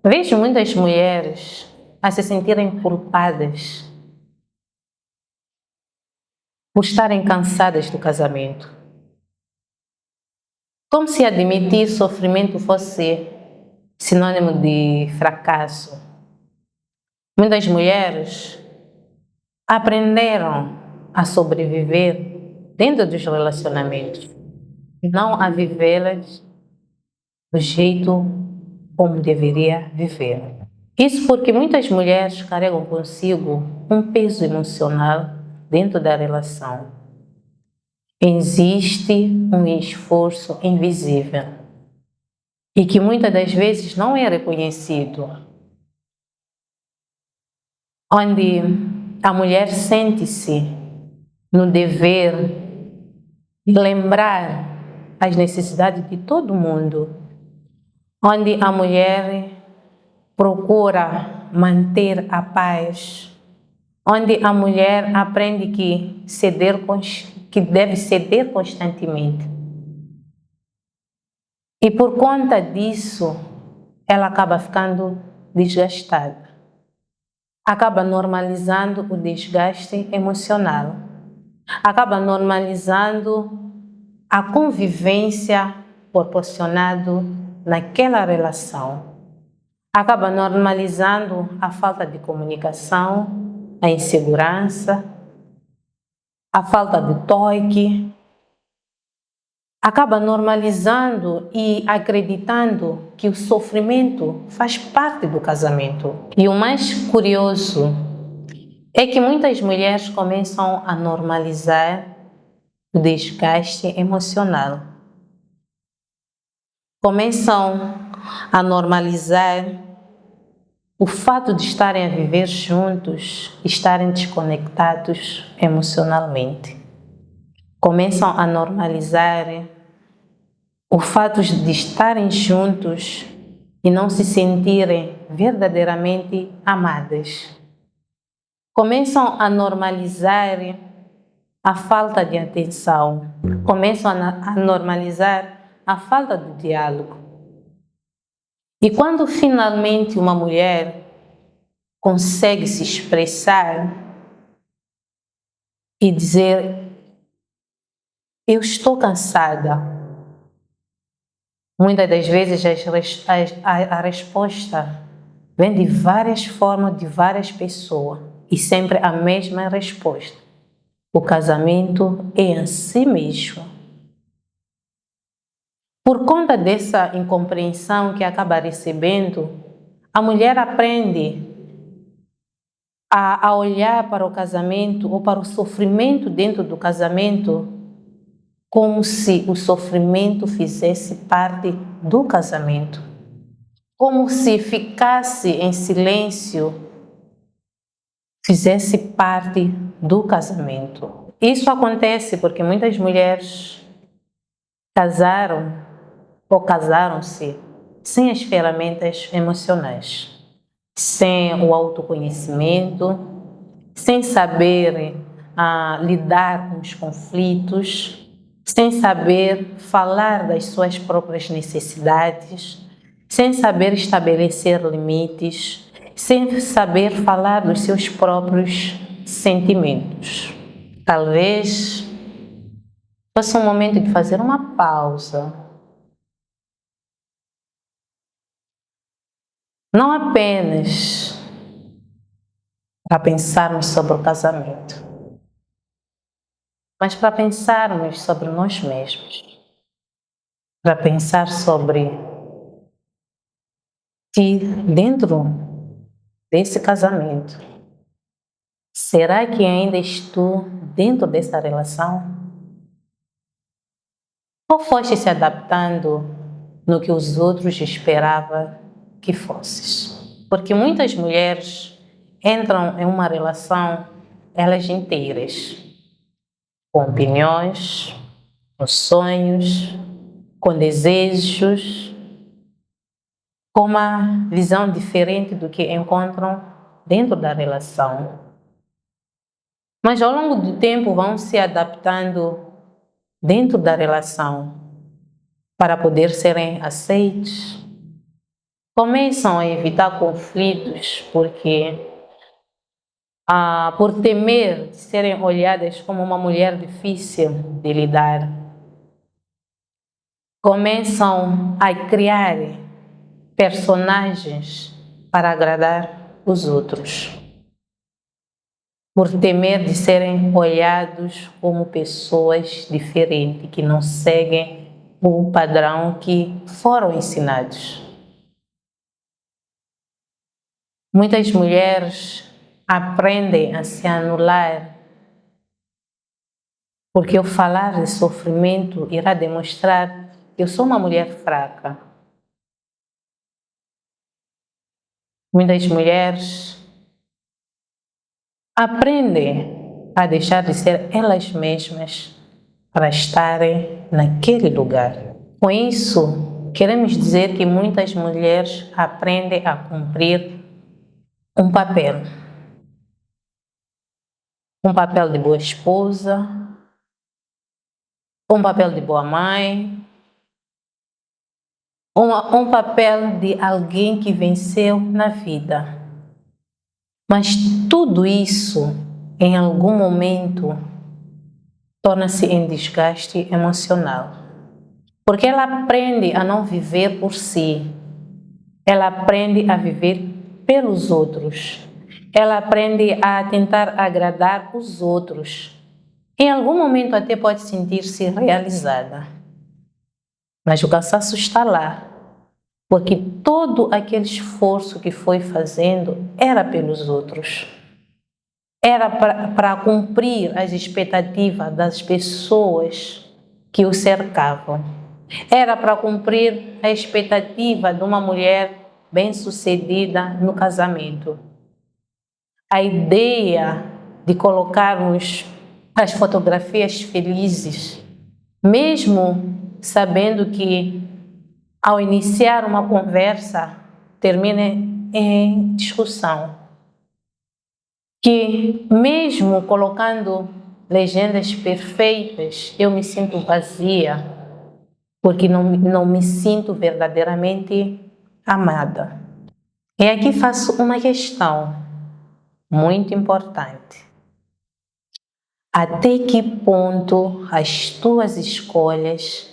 Vejo muitas mulheres a se sentirem culpadas por estarem cansadas do casamento. Como se admitir sofrimento fosse sinônimo de fracasso. Muitas mulheres aprenderam a sobreviver dentro dos relacionamentos, não a vivê-las do jeito como deveria viver. Isso porque muitas mulheres carregam consigo um peso emocional dentro da relação. Existe um esforço invisível e que muitas das vezes não é reconhecido, onde a mulher sente-se no dever de lembrar as necessidades de todo mundo, onde a mulher procura manter a paz, onde a mulher aprende que deve ceder constantemente. E por conta disso, ela acaba ficando desgastada. Acaba normalizando o desgaste emocional. Acaba normalizando a convivência proporcionada naquela relação. Acaba normalizando a falta de comunicação, a insegurança, a falta de toque. Acaba normalizando e acreditando que o sofrimento faz parte do casamento. E o mais curioso é que muitas mulheres começam a normalizar o desgaste emocional. Começam a normalizar o fato de estarem a viver juntos, estarem desconectados emocionalmente. Começam a normalizar o fato de estarem juntos e não se sentirem verdadeiramente amadas. Começam a normalizar a falta de atenção. Começam a normalizar a falta de diálogo. E quando finalmente uma mulher consegue se expressar e dizer: eu estou cansada, muitas das vezes a resposta vem de várias formas, de várias pessoas, e sempre a mesma resposta: o casamento é assim mesmo. Por conta dessa incompreensão que acaba recebendo, a mulher aprende a olhar para o casamento ou para o sofrimento dentro do casamento como se o sofrimento fizesse parte do casamento. Como se ficasse em silêncio fizesse parte do casamento. Isso acontece porque muitas mulheres casaram ou casaram-se sem as ferramentas emocionais, sem o autoconhecimento, sem saber lidar com os conflitos, sem saber falar das suas próprias necessidades, sem saber estabelecer limites, sem saber falar dos seus próprios sentimentos. Talvez fosse um momento de fazer uma pausa. Não apenas para pensarmos sobre o casamento, mas para pensarmos sobre nós mesmos, para pensar sobre que dentro desse casamento, será que ainda estou dentro dessa relação? Ou foste se adaptando no que os outros esperavam que fosses? Porque muitas mulheres entram em uma relação elas inteiras, com opiniões, com sonhos, com desejos, com uma visão diferente do que encontram dentro da relação. Mas ao longo do tempo vão se adaptando dentro da relação para poder serem aceitos, começam a evitar conflitos porque, por temer de serem olhadas como uma mulher difícil de lidar, começam a criar personagens para agradar os outros, por temer de serem olhados como pessoas diferentes, que não seguem o padrão que foram ensinados. Muitas mulheres aprendem a se anular, porque o falar de sofrimento irá demonstrar que eu sou uma mulher fraca. Muitas mulheres aprendem a deixar de ser elas mesmas para estarem naquele lugar. Com isso, queremos dizer que muitas mulheres aprendem a cumprir um papel de boa esposa, um papel de boa mãe, um papel de alguém que venceu na vida. Mas tudo isso, em algum momento, torna-se em desgaste emocional. Porque ela aprende a não viver por si. Ela aprende a viver pelos outros. Ela aprende a tentar agradar os outros. Em algum momento até pode sentir-se realizada. Mas o cansaço está lá, porque todo aquele esforço que foi fazendo era pelos outros. Era para cumprir as expectativas das pessoas que o cercavam. Era para cumprir a expectativa de uma mulher bem-sucedida no casamento. A ideia de colocarmos as fotografias felizes, mesmo sabendo que ao iniciar uma conversa termina em discussão, que mesmo colocando legendas perfeitas eu me sinto vazia, porque não me sinto verdadeiramente amada. E aqui faço uma questão muito importante. Até que ponto as tuas escolhas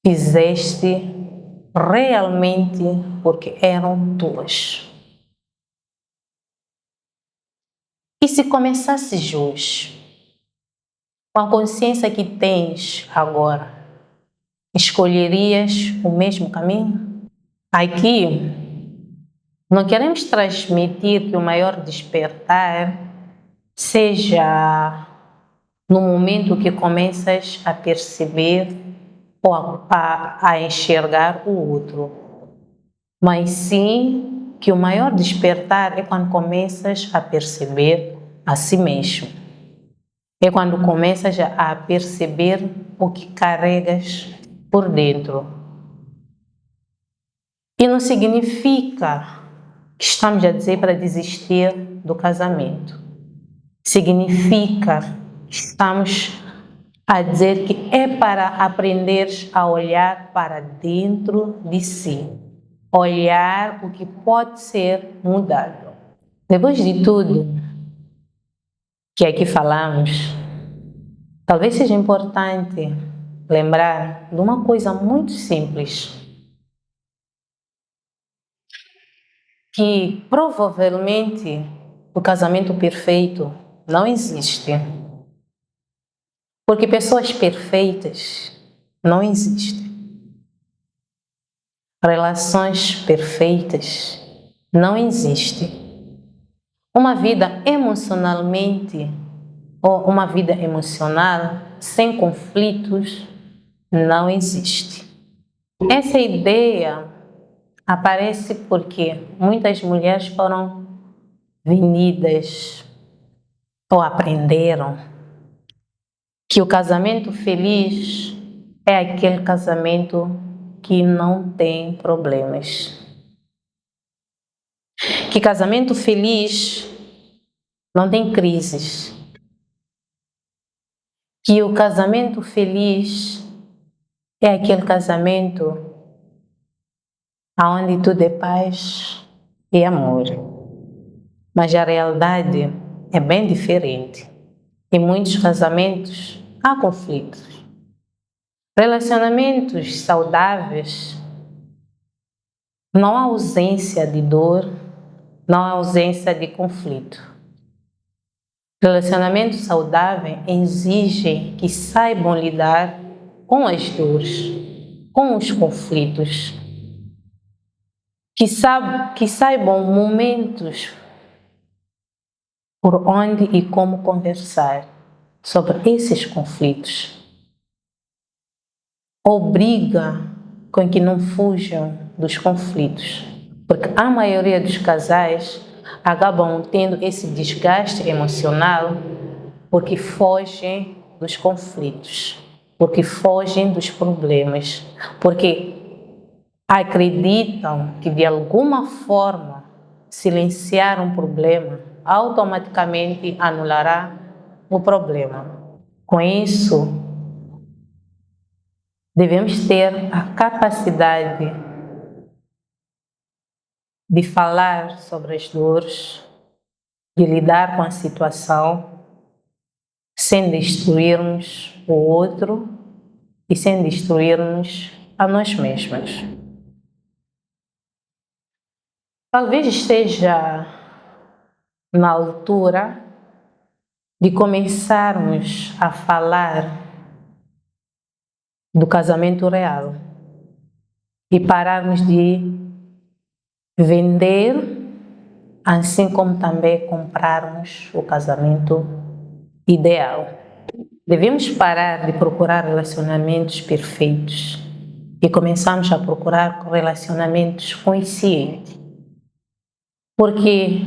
fizeste realmente porque eram tuas? E se começasses hoje, com a consciência que tens agora, escolherias o mesmo caminho? Aqui, não queremos transmitir que o maior despertar seja no momento que começas a perceber ou a enxergar o outro, mas sim que o maior despertar é quando começas a perceber a si mesmo. É quando começas a perceber o que carregas por dentro. E não significa que estamos a dizer para desistir do casamento. Significa que estamos a dizer que é para aprender a olhar para dentro de si. Olhar o que pode ser mudado. Depois de tudo que aqui falamos, talvez seja importante lembrar de uma coisa muito simples, que provavelmente o casamento perfeito não existe, porque pessoas perfeitas não existem. Relações perfeitas não existem. Uma vida emocionalmente ou uma vida emocional sem conflitos não existe. Essa ideia aparece porque muitas mulheres foram vendidas ou aprenderam que o casamento feliz é aquele casamento que não tem problemas. Que casamento feliz não tem crises. Que o casamento feliz é aquele casamento onde tudo é paz e amor. Mas a realidade é bem diferente. Em muitos casamentos há conflitos. Relacionamentos saudáveis, não há ausência de dor, não há ausência de conflito. Relacionamentos saudáveis exigem que saibam lidar com as dores, com os conflitos, que saibam momentos por onde e como conversar sobre esses conflitos. Obriga com que não fujam dos conflitos, porque a maioria dos casais acabam tendo esse desgaste emocional porque fogem dos conflitos, porque fogem dos problemas, porque acreditam que de alguma forma silenciar um problema automaticamente anulará o problema. Com isso, devemos ter a capacidade de falar sobre as dores, de lidar com a situação, sem destruirmos o outro e sem destruirmos a nós mesmos. Talvez esteja na altura de começarmos a falar do casamento real e pararmos de vender, assim como também comprarmos o casamento ideal. Devemos parar de procurar relacionamentos perfeitos e começarmos a procurar relacionamentos conscientes. Porque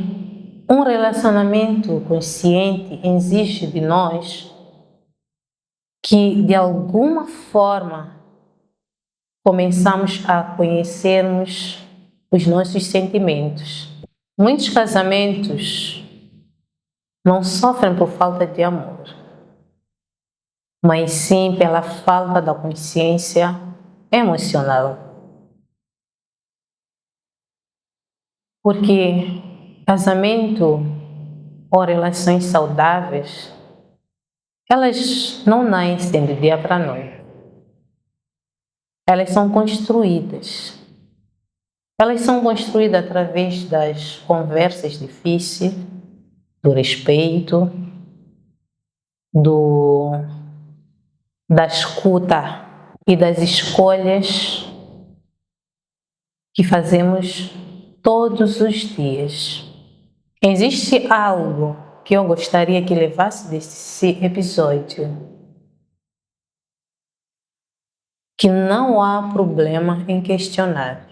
um relacionamento consciente exige de nós que, de alguma forma, começamos a conhecermos os nossos sentimentos. Muitos casamentos não sofrem por falta de amor, mas sim pela falta da consciência emocional. Porque casamento ou relações saudáveis, elas não nascem de dia para noite. Elas são construídas. Elas são construídas através das conversas difíceis, do respeito, da escuta e das escolhas que fazemos todos os dias. Existe algo que eu gostaria que levasse desse episódio, que não há problema em questionar.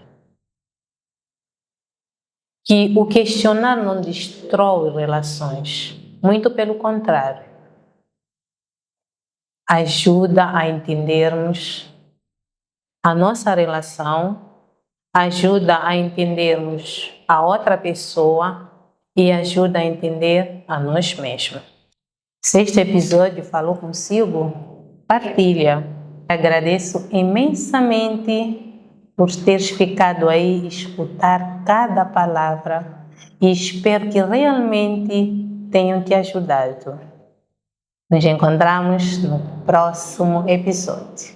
Que o questionar não destrói relações, muito pelo contrário. Ajuda a entendermos a nossa relação, ajuda a entendermos a outra pessoa e ajuda a entender a nós mesmos. Se este episódio falou consigo, partilha. Agradeço imensamente por teres ficado aí e escutar cada palavra e espero que realmente tenham te ajudado. Nos encontramos no próximo episódio.